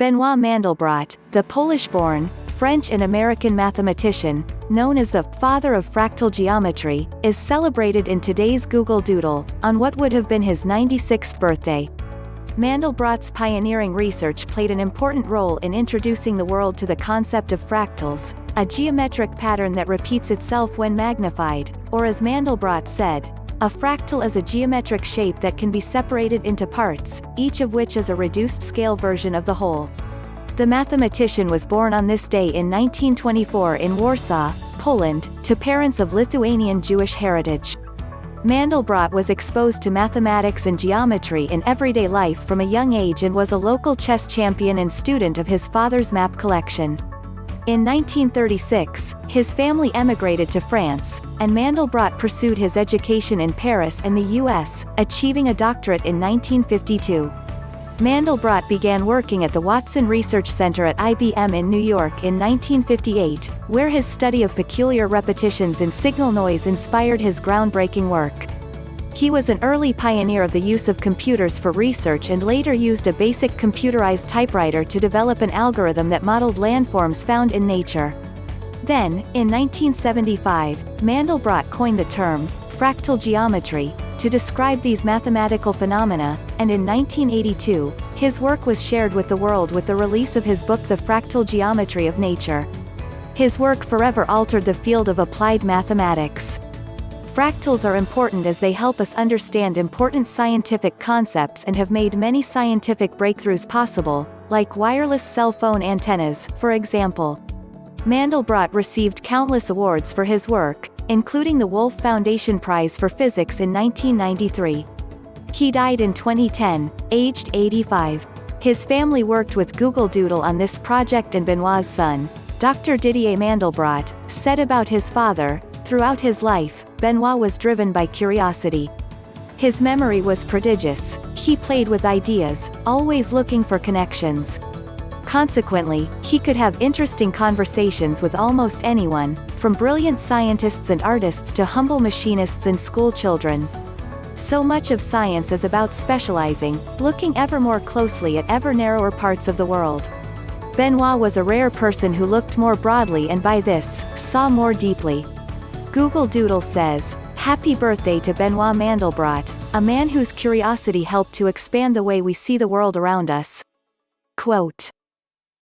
Benoit Mandelbrot, the Polish-born, French and American mathematician, known as the father of fractal geometry, is celebrated in today's Google Doodle, on what would have been his 96th birthday. Mandelbrot's pioneering research played an important role in introducing the world to the concept of fractals, a geometric pattern that repeats itself when magnified, or as Mandelbrot said, a fractal is a geometric shape that can be separated into parts, each of which is a reduced-scale version of the whole. The mathematician was born on this day in 1924 in Warsaw, Poland, to parents of Lithuanian-Jewish heritage. Mandelbrot was exposed to mathematics and geometry in everyday life from a young age and was a local chess champion and student of his father's map collection. In 1936, his family emigrated to France, and Mandelbrot pursued his education in Paris and the US, achieving a doctorate in 1952. Mandelbrot began working at the Watson Research Center at IBM in New York in 1958, where his study of peculiar repetitions in signal noise inspired his groundbreaking work. He was an early pioneer of the use of computers for research and later used a basic computerized typewriter to develop an algorithm that modeled landforms found in nature. Then, in 1975, Mandelbrot coined the term fractal geometry to describe these mathematical phenomena, and in 1982, his work was shared with the world with the release of his book The Fractal Geometry of Nature. His work forever altered the field of applied mathematics. Fractals are important as they help us understand important scientific concepts and have made many scientific breakthroughs possible, like wireless cell phone antennas, for example. Mandelbrot received countless awards for his work, including the Wolf Foundation Prize for Physics in 1993. He died in 2010, aged 85. His family worked with Google Doodle on this project, and Benoit's son, Dr. Didier Mandelbrot, said about his father, "Throughout his life, Benoit was driven by curiosity. His memory was prodigious, he played with ideas, always looking for connections. Consequently, he could have interesting conversations with almost anyone, from brilliant scientists and artists to humble machinists and school children. So much of science is about specializing, looking ever more closely at ever narrower parts of the world. Benoit was a rare person who looked more broadly and by this, saw more deeply." Google Doodle says, "Happy birthday to Benoit Mandelbrot, a man whose curiosity helped to expand the way we see the world around us." Quote.